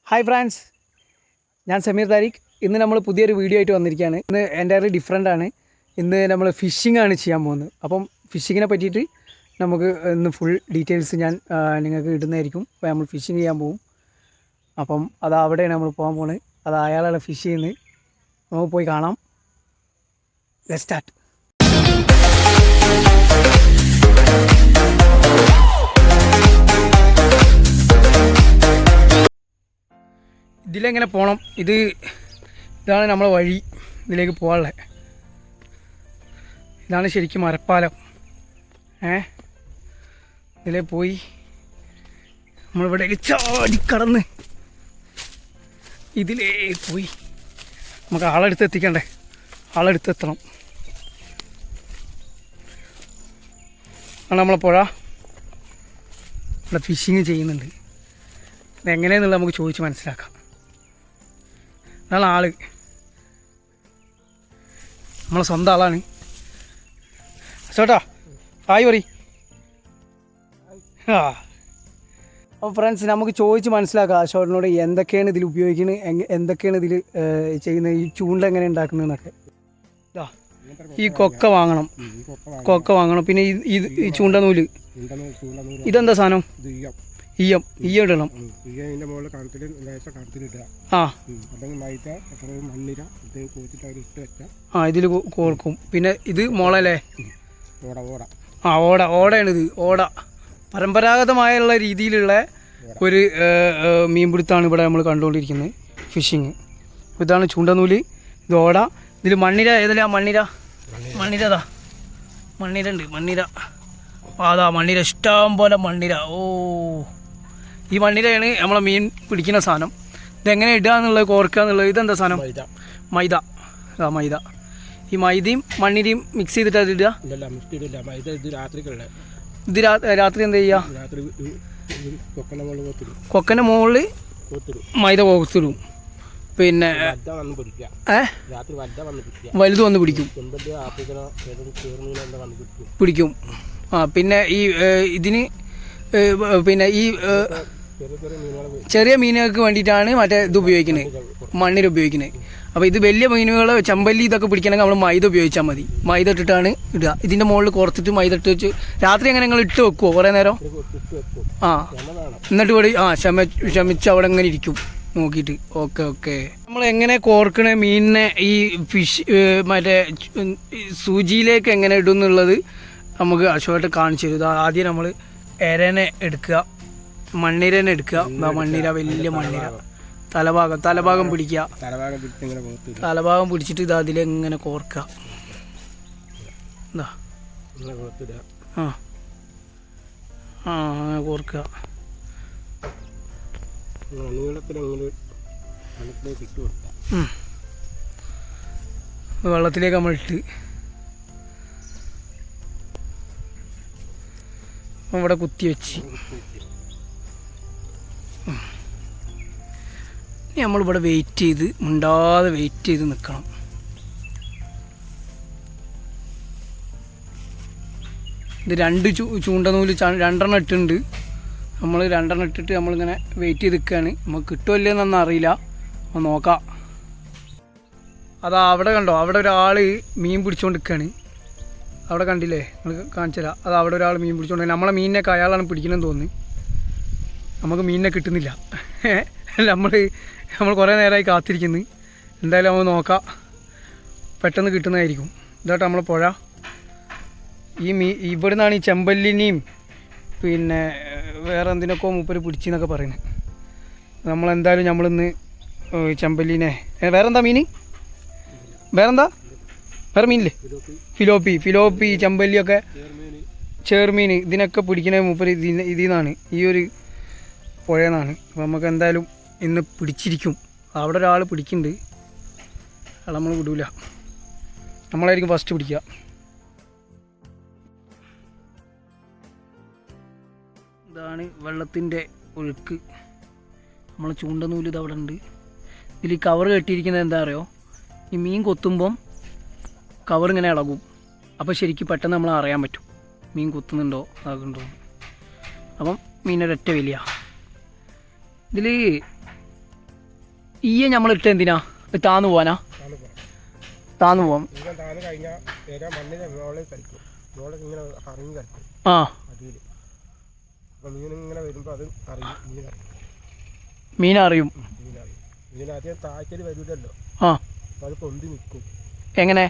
Hi France, ഞാൻ സമീർ താരിഖ്. ഇന്ന് നമ്മൾ പുതിയൊരു വീഡിയോ ആയിട്ട് വന്നിരിക്കുകയാണ്. ഇന്ന് എൻ്റയർലി ഡിഫറെൻ്റ് ആണ്. ഇന്ന് നമ്മൾ ഫിഷിംഗ് ആണ് ചെയ്യാൻ പോകുന്നത്. അപ്പം ഫിഷിങ്ങിനെ പറ്റിയിട്ട് നമുക്ക് ഇന്ന് ഫുൾ ഡീറ്റെയിൽസ് ഞാൻ നിങ്ങൾക്ക് ഇടുന്നതായിരിക്കും. അപ്പോൾ നമ്മൾ ഫിഷിങ് ചെയ്യാൻ പോകും. അപ്പം അത് അവിടെയാണ് നമ്മൾ പോകാൻ പോകുന്നത്. അത് അയാളാണ് ഫിഷ് ചെയ്യുന്നത്. നമുക്ക് പോയി കാണാം. Let's start. ഇതിലെങ്ങനെ പോകണം? ഇതാണ് നമ്മളെ വഴി. ഇതിലേക്ക് പോകാനുള്ളത് ഇതാണ് ശരിക്കും മരപ്പാലം. ഇതിലേ പോയി നമ്മളിവിടേക്ക് ചാടിക്കടന്ന് ഇതിലേ പോയി നമുക്ക് ആളെടുത്ത് എത്തിക്കണ്ടേ. ആളെടുത്തെത്തണം. ആണ് നമ്മളെ പുഴ. ഇവിടെ ഫിഷിങ് ചെയ്യുന്നുണ്ട്. ഇതെങ്ങനെയെന്നുള്ളത് നമുക്ക് ചോദിച്ച് മനസ്സിലാക്കാം. അതാണ് ആള്. നമ്മളെ സ്വന്തം ആളാണ്. ചേട്ടാ ഹായ് പറ. അപ്പോൾ ഫ്രണ്ട്സ്, നമുക്ക് ചോദിച്ച് മനസ്സിലാക്കാം അശോകനോട് എന്തൊക്കെയാണ് ഇതിൽ ഉപയോഗിക്കുന്നത്, എന്തൊക്കെയാണ് ഇതിൽ ചെയ്യുന്നത്, ഈ ചൂണ്ട എങ്ങനെ ഉണ്ടാക്കുന്നതെന്നൊക്കെ. ഈ കൊക്ക വാങ്ങണം. പിന്നെ ഈ ചൂണ്ട നൂല് ഇതെന്താ സാധനം? ഈയം ഇടണം. ഇതിൽ കോർക്കും. പിന്നെ ഇത് മുളല്ലേ? ഓടയാണിത്. ഓട പരമ്പരാഗതമായുള്ള രീതിയിലുള്ള ഒരു മീൻപിടുത്താണ് ഇവിടെ നമ്മൾ കണ്ടുകൊണ്ടിരിക്കുന്നത്. ഫിഷിങ്. ഇതാണ് ചൂണ്ടനൂല്. ഇത് ഓട. ഇതിൽ മണ്ണിര. ഏതല്ല മണ്ണിര? മണ്ണിര ഉണ്ട്. അതാ മണ്ണിര. ഇഷ്ടം പോലെ മണ്ണിര. ഈ മണ്ണിരയാണ് നമ്മളെ മീൻ പിടിക്കുന്ന സാധനം. ഇതെങ്ങനെ ഇടുക എന്നുള്ളത്, കോർക്കുക എന്നുള്ളത്. ഇതെന്താ സാധനം? മൈദ. മൈദ. ഈ മൈദയും മണ്ണിരയും മിക്സ് ചെയ്തിട്ട് അത് ഇടുക. ഇത് രാത്രി എന്താ ചെയ്യുക? കൊക്കൻ്റെ മുകളിൽ മൈദ കോർത്തിടും. പിന്നെ വലുത് വന്ന് പിടിക്കും. പിന്നെ ഈ ഇതിന് പിന്നെ ഈ ചെറിയ മീനുകൾക്ക് വേണ്ടിയിട്ടാണ് മറ്റേ ഇത് ഉപയോഗിക്കുന്നത്, മണ്ണിര ഉപയോഗിക്കുന്നത്. അപ്പോൾ ഇത് വലിയ മീനുകൾ, ചെമ്പല്ലി ഇതൊക്കെ പിടിക്കണമെങ്കിൽ നമ്മൾ മൈദ ഉപയോഗിച്ചാൽ മതി. മൈദ ഇട്ടിട്ടാണ് ഇടുക. ഇതിൻ്റെ മുകളിൽ കുറച്ചിട്ട് മൈദ ഇട്ട് വെച്ച് രാത്രി എങ്ങനെ നിങ്ങൾ ഇട്ട് വെക്കുമോ കുറേ നേരം? എന്നിട്ട് ഇവിടെ ക്ഷമിച്ച് അവിടെ എങ്ങനെ ഇരിക്കും നോക്കിയിട്ട്. ഓക്കെ. നമ്മൾ എങ്ങനെ കോർക്കണ മീനിനെ ഈ ഫിഷ് മറ്റേ സൂചിയിലേക്ക് എങ്ങനെ ഇടും എന്നുള്ളത് നമുക്ക് അശോകമായിട്ട് കാണിച്ചു തരും. ആദ്യം നമ്മൾ എരനെ എടുക്കുക, മണ്ണിരനെ എടുക്കുക. മണ്ണിര, വലിയ മണ്ണിര. തലഭാഗം പിടിക്കുക. തലഭാഗം പിടിച്ചിട്ട് ഇത് അതിലെങ്ങനെ കോർക്കുക. കോർക്കുക. വെള്ളത്തിലേക്ക് നമ്മളിട്ട് ഇവിടെ കുത്തി വെച്ച് നമ്മളിവിടെ മിണ്ടാതെ വെയിറ്റ് ചെയ്ത് നിൽക്കണം. ഇത് രണ്ട് ചൂണ്ടനൂല് 2 ഇട്ടുണ്ട്. നമ്മൾ 2 ഇട്ടിട്ട് നമ്മളിങ്ങനെ വെയിറ്റ് ചെയ്ത് നിൽക്കുകയാണ്. നമുക്ക് കിട്ടുമോ ഇല്ലയെന്നൊന്നും അറിയില്ല. അപ്പോൾ നോക്കാം. അതാ അവിടെ കണ്ടോ, അവിടെ ഒരാൾ മീൻ പിടിച്ചുകൊണ്ട് നിൽക്കുകയാണ്. അവിടെ കണ്ടില്ലേ? നിങ്ങൾ കാണിച്ചു തരാം. അത് അവിടെ ഒരാൾ മീൻ പിടിച്ചുകൊണ്ട്, നമ്മളെ മീനിനൊക്കെ അയാളാണ് പിടിക്കണമെന്ന് തോന്നി. നമുക്ക് മീനിനെ കിട്ടുന്നില്ല. നമ്മൾ കുറേ നേരമായി കാത്തിരിക്കുന്നു. എന്തായാലും നമ്മൾ നോക്കാം, പെട്ടെന്ന് കിട്ടുന്നതായിരിക്കും. ഇതായിട്ട് നമ്മളെ പുഴ. ഇവിടെ നിന്നാണ് ഈ ചെമ്പല്ലിനെയും പിന്നെ വേറെ എന്തിനൊക്കെ മൂപ്പര് പിടിച്ചെന്നൊക്കെ പറയുന്നത്. നമ്മളെന്തായാലും നമ്മളിന്ന് ചെമ്പല്ലിനെ, വേറെന്താ മീനില്ലേ? ഫിലോപ്പി, ചെമ്പല്ലിയൊക്കെ, ചേർമീൻ, ഇതിനൊക്കെ പിടിക്കണ മൂപ്പര് ഇതിൽ നിന്നാണ്, ഈ ഒരു പുഴയിൽ നിന്നാണ്. അപ്പോൾ നമുക്ക് എന്തായാലും ഇന്ന് പിടിച്ചിരിക്കും. അവിടെ ഒരാൾ പിടിക്കുന്നുണ്ട്. അയാൾ നമ്മൾ വിടൂല. നമ്മളായിരിക്കും ഫസ്റ്റ് പിടിക്കുക. ഇതാണ് വെള്ളത്തിൻ്റെ ഒഴുക്ക്. നമ്മൾ ചൂണ്ടനൂല് ഇത് അവിടെ ഉണ്ട്. ഇതിൽ കവർ കെട്ടിയിരിക്കുന്നത് എന്താ അറിയോ? ഈ മീൻ കൊത്തുമ്പം കവറിങ്ങനെ ഇളകും. അപ്പോൾ ശരിക്കും പെട്ടെന്ന് നമ്മൾ അറിയാൻ പറ്റും മീൻ കുത്തുന്നുണ്ടോ ആകുന്നുണ്ടോ. അപ്പം മീനൊരൊറ്റ വലിയ ഇതിൽ ഈയെ നമ്മളിട്ട് എന്തിനാ താന്നു പോവാനാ? താന്നു പോവാം. ആ മീൻ അറിയും. ആ എങ്ങനെ?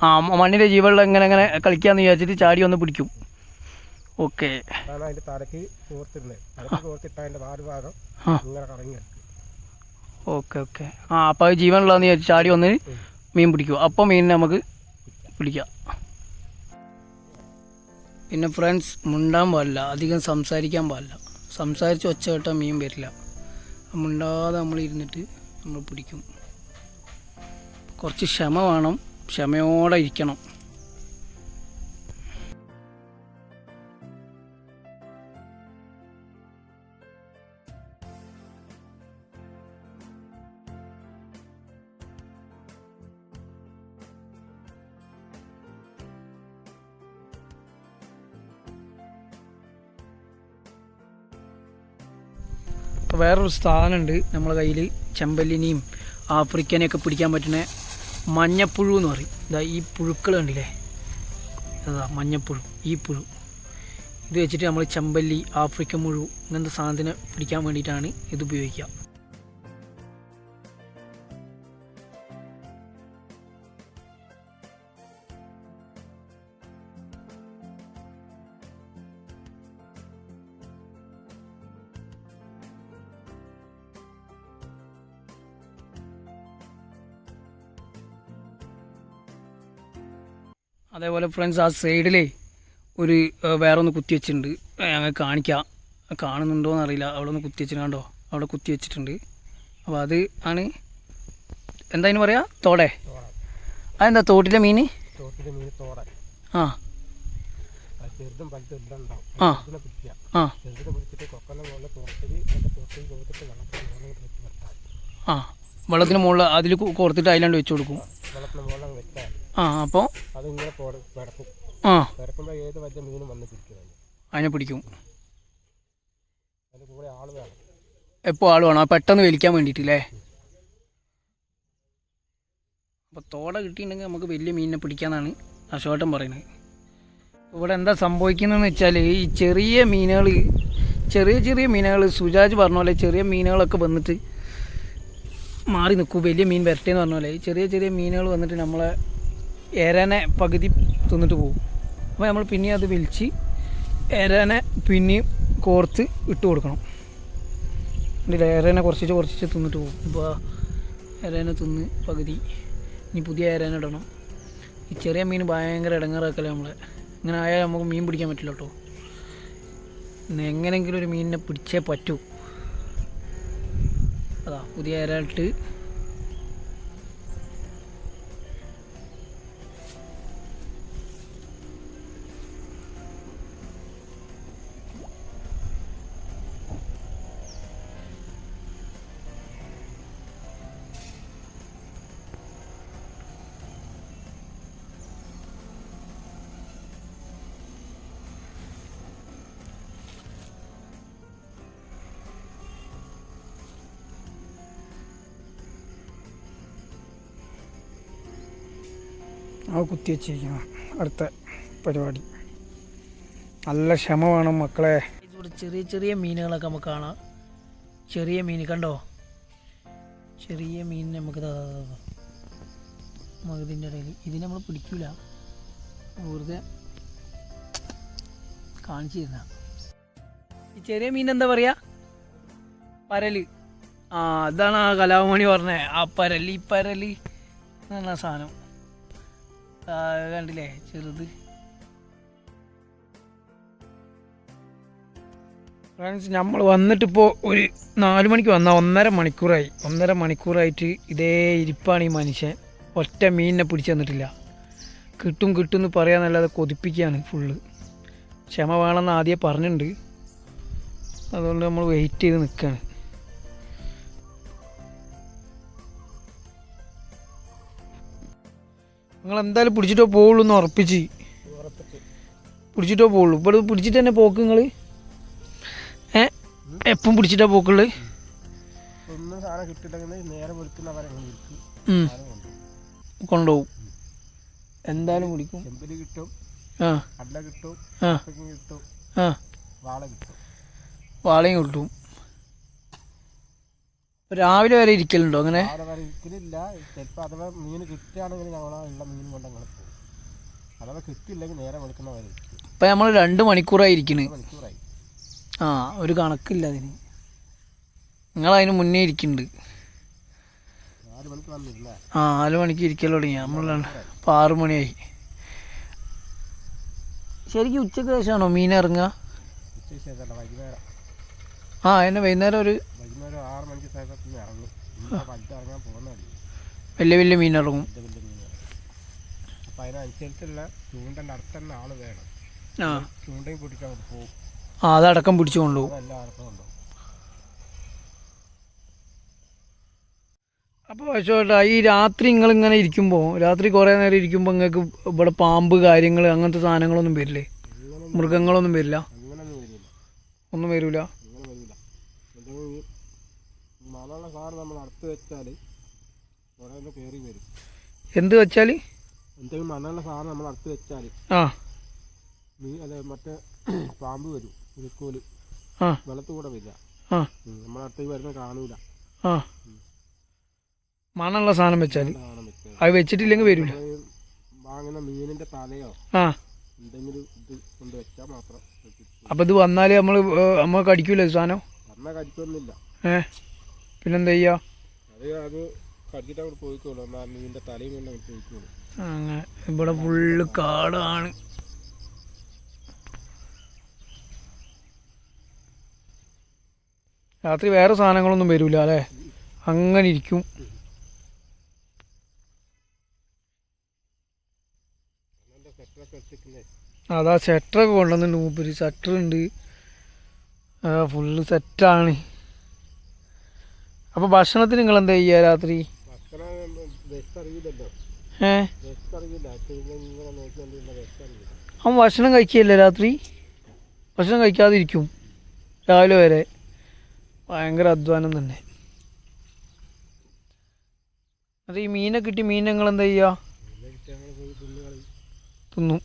ആ മണ്ണിലെ ജീവനുള്ള എങ്ങനെ എങ്ങനെ കളിക്കാന്ന് വിചാരിച്ചിട്ട് ചാടി വന്ന് പിടിക്കും. ഓക്കെ. Okay okay. ആ അപ്പോൾ അത് ജീവനുള്ളതെന്ന് വിചാരിച്ച് ചാടി വന്ന് മീൻ പിടിക്കും. അപ്പോൾ മീനിനെ നമുക്ക് പിടിക്കാം. പിന്നെ ഫ്രണ്ട്സ്, മുണ്ടാൻ പാടില്ല, അധികം സംസാരിക്കാൻ പാടില്ല. സംസാരിച്ച് ഒച്ച കേട്ടാൽ മീൻ വരില്ല. മുണ്ടാതെ നമ്മൾ ഇരുന്നിട്ട് നമ്മൾ പിടിക്കും. കുറച്ച് ക്ഷമ വേണം, ക്ഷമയോടെ ഇരിക്കണം. അപ്പോൾ വേറൊരു സ്ഥാനമുണ്ട് നമ്മളെ കയ്യിൽ. ചെമ്പല്ലിനെയും ആഫ്രിക്കനെയൊക്കെ പിടിക്കാൻ പറ്റുന്ന മഞ്ഞപ്പുഴു എന്ന് പറയും. ഇതാ ഈ പുഴുക്കൾ കണ്ടില്ലേ, അതാ മഞ്ഞപ്പുഴു. ഈ പുഴു ഇത് വെച്ചിട്ട് നമ്മൾ ചെമ്പല്ലി, ആഫ്രിക്കൻ മുഴു ഇങ്ങനത്തെ സാധനത്തിനെ പിടിക്കാൻ വേണ്ടിയിട്ടാണ് ഇത് ഉപയോഗിക്കുക. അതേപോലെ ഫ്രണ്ട്സ്, ആ സൈഡിലേ ഒരു വേറെ ഒന്ന് കുത്തി വെച്ചിട്ടുണ്ട്. ഞങ്ങൾ കാണിക്കാം, കാണുന്നുണ്ടോയെന്ന് അറിയില്ല. അവിടെ ഒന്ന് കുത്തി വെച്ചിട്ട് കണ്ടോ, അവിടെ കുത്തി വെച്ചിട്ടുണ്ട്. അപ്പോൾ അത് ആണ് എന്താ അതിന് പറയാ, തോടെ. അതെന്താ തോട്ടിലെ മീൻ? ആ ആ ആ ആ വെള്ളത്തിന് മുകളിൽ അതിൽ കോർത്തിട്ട് അതിലാണ്ട് വെച്ച് കൊടുക്കും. ആ അപ്പോൾ ആ അതിനെ പിടിക്കും. എപ്പോൾ ആൾ വേണം, പെട്ടെന്ന് വലിക്കാൻ വേണ്ടിയിട്ടില്ലേ. അപ്പോൾ തോട കിട്ടിയിട്ടുണ്ടെങ്കിൽ നമുക്ക് വലിയ മീനിനെ പിടിക്കാമെന്നാണ് അശോകേട്ടൻ പറയുന്നത്. ഇവിടെ എന്താ സംഭവിക്കുന്നതെന്ന് വെച്ചാൽ, ഈ ചെറിയ മീനുകൾ, ചെറിയ മീനുകൾ സുജാജ് പറഞ്ഞ പോലെ ചെറിയ മീനുകളൊക്കെ വന്നിട്ട് മാറി നിൽക്കും. വലിയ മീൻ വരട്ടേന്ന് പറഞ്ഞ പോലെ ചെറിയ മീനുകൾ വന്നിട്ട് നമ്മളെ എരനെ പകുതി തിന്നിട്ട് പോകും. അപ്പോൾ നമ്മൾ പിന്നെ അത് വലിച്ച് എരനെ പിന്നെയും കോർത്ത് ഇട്ട് കൊടുക്കണം. എന്നിട്ട് എരനെ കുറച്ച് തിന്നിട്ട് പോകും. ഇപ്പോൾ എരനെ തിന്ന് പകുതി, ഇനി പുതിയ എരനെ ഇടണം. ഈ ചെറിയ മീൻ ഭയങ്കര ഇടങ്ങേറാക്കല്ലേ നമ്മളെ. ഇങ്ങനെ ആയാൽ നമുക്ക് മീൻ പിടിക്കാൻ പറ്റില്ല കേട്ടോ. എങ്ങനെയെങ്കിലും ഒരു മീനിനെ പിടിച്ചേ പറ്റൂ. അതാ പുതിയ എര ഇട്ട് ആ കുത്തി വെച്ചിരിക്കണം. അടുത്ത പരിപാടി. നല്ല ക്ഷമ വേണം മക്കളെ. ഇവിടെ ചെറിയ മീനുകളൊക്കെ നമുക്ക് കാണാം. ചെറിയ മീൻ കണ്ടോ, ചെറിയ മീൻ നമുക്ക് മകതിൻ്റെ ഇടയിൽ. ഇതിന് നമ്മൾ പിടിക്കില്ല, വെറുതെ കാണിച്ചു തരുന്ന. ഈ ചെറിയ മീൻ എന്താ പറയുക, പരല്. ആ അതാണ് ആ കലാമണി പറഞ്ഞത്, ആ പരല്. ഈ പരല് എന്ന് പറഞ്ഞ സാധനം കണ്ടില്ലേ, ചെറുത്. ഫ്രണ്ട്സ്, നമ്മൾ വന്നിട്ടിപ്പോൾ ഒരു 4 മണിക്ക് വന്നാൽ 1.5 മണിക്കൂറായിട്ട് ഇതേ ഇരിപ്പാണ് ഈ മനുഷ്യൻ. ഒറ്റ മീനിനെ പിടിച്ചു തന്നിട്ടില്ല. കിട്ടും എന്ന് പറയാന്നല്ലാതെ കൊതിപ്പിക്കുകയാണ് ഫുള്ള്. ക്ഷമ വേണമെന്ന് ആദ്യം പറഞ്ഞിട്ടുണ്ട്. അതുകൊണ്ട് നമ്മൾ വെയിറ്റ് ചെയ്ത് നിൽക്കുകയാണ്. നിങ്ങൾ എന്തായാലും പിടിച്ചിട്ടോ പോവുള്ളൂ എന്ന് ഉറപ്പിച്ചിട്ടോ പോവുള്ളൂ. ഇപ്പോൾ പിടിച്ചിട്ട് തന്നെ പോക്ക് നിങ്ങൾ. എപ്പം പിടിച്ചിട്ടാ പോക്കുള്ളു? ഒന്നും സാധനം കിട്ടിയിട്ടെങ്കിൽ നേരെ വെളുക്കുന്നവരെ കൊണ്ടുപോകും. എന്തായാലും കുടിക്കും. ചെമ്പല് കിട്ടും, അല്ല കിട്ടും, കിട്ടും, വാള കിട്ടും. വാളയും കിട്ടും. രാവിലെ വരെ ഇരിക്കലുണ്ടോ അങ്ങനെ? ഇരിക്കലില്ല. ചിലപ്പോൾ അഥവാ മീൻ കിട്ടുകയാണെങ്കിൽ ഞങ്ങളാ ഉള്ള മീൻ കൊണ്ട് ഞങ്ങൾ പോകും. അഥവാ കിട്ടിയില്ലെങ്കിൽ നേരെ വെളുക്കുന്നവരെ. ഇപ്പം നമ്മൾ 2 മണിക്കൂറായി ഇരിക്കണ്. മണിക്കൂറായി. ഒരു കണക്കില്ല അതിന്. നിങ്ങളതിന് മുന്നേ ഇരിക്കുന്നുണ്ട്. 4 മണിക്ക് വന്നിരുന്നേ. 4 മണിക്ക് ഇരിക്കൽ തുടങ്ങി. നമ്മൾ ഇപ്പോൾ 6 മണിയായി. ശരിക്കും ഉച്ചക്ക് ശേഷമാണോ മീൻ ഇറങ്ങുക? ഉച്ചയ്ക്ക് ശേഷമല്ല, വൈകുന്നേരം. എന്നെ വൈകുന്നേരം ഒരു 6 മണിക്ക് ശേഷം ഇറങ്ങും. ഇറങ്ങാൻ പോകുന്നതല്ലേ. വലിയ വലിയ മീൻ ഇറങ്ങും. വലിയ മീൻ. അപ്പം അതിനനുസരിച്ചുള്ള ചൂണ്ടൻ്റെ അടുത്ത് തന്നെ ആൾ വേണം. ചൂണ്ടയും പിടിക്കാൻ പോകും. അതടക്കം പിടിച്ചു കൊണ്ടുപോകും. അതെല്ലാം അടക്കം കൊണ്ടുപോകും. അപ്പോൾ ചേട്ടാ, ഈ രാത്രി നിങ്ങളിങ്ങനെ ഇരിക്കുമ്പോൾ, രാത്രി കുറേ നേരം ഇരിക്കുമ്പോൾ നിങ്ങൾക്ക് ഇവിടെ പാമ്പ് കാര്യങ്ങൾ അങ്ങനത്തെ സാധനങ്ങളൊന്നും വരില്ലേ? മൃഗങ്ങളൊന്നും വരില്ല? ഒന്നും വരില്ല. മണമുള്ള സാധനം നമ്മൾ അടുത്ത് വെച്ചാൽ കുറേ കയറി വരും. എന്ത് വെച്ചാൽ? എന്തെങ്കിലും മണമുള്ള സാധനം നമ്മൾ അടുത്ത് വെച്ചാൽ മറ്റേ പാമ്പ് വരും. ഉരുക്കോല് വെള്ളത്തിൽ കൂടെ വരില്ല. നമ്മളടുത്തേക്ക് വരുന്ന കാണൂല. മണമുള്ള സാധനം വെച്ചാൽ അത് വെച്ചിട്ടില്ലെങ്കിൽ വരില്ല. വാങ്ങുന്ന മീനിന്റെ തലയോ എന്തെങ്കിലും ഇത് കൊണ്ട് വെച്ചാൽ മാത്രം. അപ്പം ഇത് വന്നാൽ നമ്മൾ കടിക്കൂല സാധനം? വന്നാൽ കടിക്കൊന്നുമില്ല. പിന്നെന്താ ചെയ്യാ? അത് കടിച്ചിട്ട് അങ്ങോട്ട് പോയിക്കോളൂ. മീനിന്റെ തലയും കൊണ്ട് അങ്ങോട്ട് പോയിക്കോളൂ. അങ്ങനെ ഇവിടെ ഫുള്ള് കാടാണ്. രാത്രി വേറെ സാധനങ്ങളൊന്നും വരില്ല അല്ലേ? അങ്ങനെ ഇരിക്കും. അതാ സെറ്ററൊക്കെ കൊണ്ടുവന്നിട്ടുണ്ട് മൂപ്പര്. സെറ്ററുണ്ട്, ഫുള്ള് സെറ്റാണ്. അപ്പോൾ ഭക്ഷണത്തിന് നിങ്ങൾ എന്താ ചെയ്യുക രാത്രി? അവൻ ഭക്ഷണം കഴിക്കുകയല്ലേ രാത്രി? ഭക്ഷണം കഴിക്കാതിരിക്കും രാവിലെ വരെ. ഭയങ്കര അധ്വാനം തന്നെ. അത് ഈ മീനെ കിട്ടി മീൻ നിങ്ങൾ എന്താ ചെയ്യുക? തിന്നും.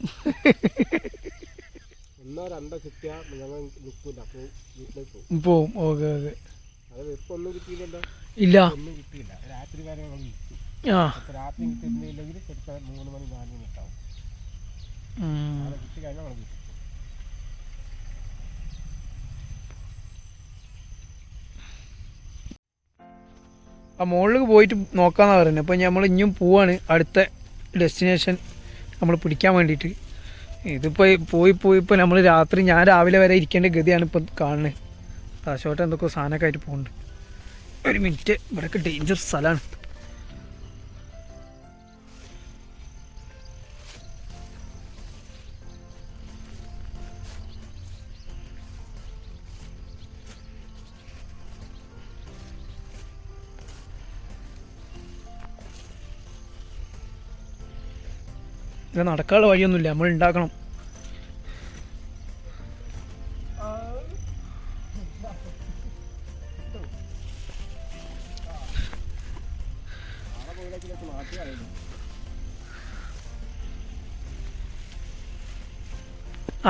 പോവും. Okay okay. ഇല്ല. രാത്രി കിട്ടിയില്ലെങ്കിൽ 3 മണി 4 മണി ഉണ്ടാവും. കിട്ടി കഴിഞ്ഞാൽ നമ്മൾ കിട്ടും. മുകളിലേക്ക് പോയിട്ട് നോക്കാമെന്നാണ് പറയുന്നത്. അപ്പോൾ നമ്മൾ ഇനിയും പോവാണ് അടുത്ത ഡെസ്റ്റിനേഷൻ നമ്മൾ പിടിക്കാൻ വേണ്ടിയിട്ട്. ഇതിപ്പോൾ പോയി നമ്മൾ രാത്രി, ഞാൻ രാവിലെ വരെ ഇരിക്കേണ്ട ഗതിയാണ് ഇപ്പം കാണുന്നത്. ദാശോട്ട് എന്തൊക്കെ സാധനമൊക്കെ ആയിട്ട് പോകുന്നുണ്ട്. ഒരു മിനിറ്റ്, ഇവിടെയൊക്കെ ഡേഞ്ചർ സ്ഥലമാണ്. ഇല്ല, നടക്കാനുള്ള വഴിയൊന്നുമില്ല, നമ്മൾ ഉണ്ടാക്കണം.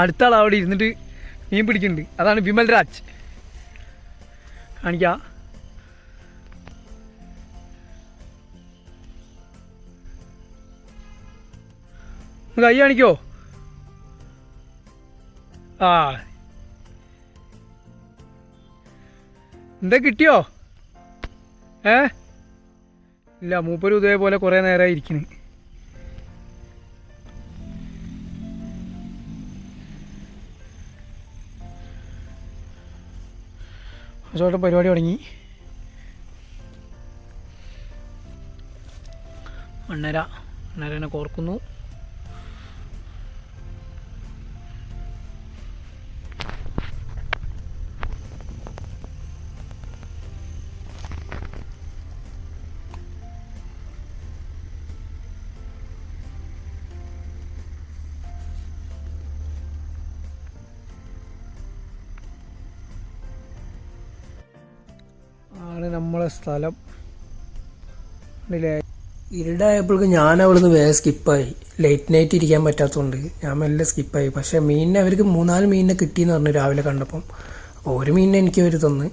അടുത്ത ആൾ അവിടെ ഇരുന്നിട്ട് മീൻ പിടിക്കുന്നുണ്ട്. അതാണ് വിമൽ രാജ്. കാണിക്കാം. കൈ കാണിക്കോ? എന്താ കിട്ടിയോ? ഇല്ല, മൂപ്പരും ഇതേപോലെ കുറേ നേരമായി ഇരിക്കുന്നു. അതോടെ പരിപാടി തുടങ്ങി. മണ്ണരനെ കോർക്കുന്നു. നമ്മളെ സ്ഥലം. ഇരുടായപ്പോഴേക്കും ഞാൻ അവിടുന്ന് വേഗം സ്കിപ്പായി. ലേറ്റ് നൈറ്റ് ഇരിക്കാൻ പറ്റാത്തതുകൊണ്ട് ഞാൻ മെല്ലെ സ്കിപ്പായി. പക്ഷേ മീനിനെ അവർക്ക് 3-4 മീനിനെ കിട്ടിയെന്ന് പറഞ്ഞു രാവിലെ കണ്ടപ്പം. അപ്പോൾ ഒരു മീനിനെ എനിക്ക് അവർ തന്ന്.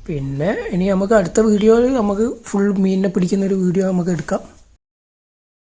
പിന്നെ ഇനി നമുക്ക് അടുത്ത വീഡിയോയിൽ നമുക്ക് ഫുൾ മീനിനെ പിടിക്കുന്നൊരു വീഡിയോ നമുക്ക് എടുക്കാം.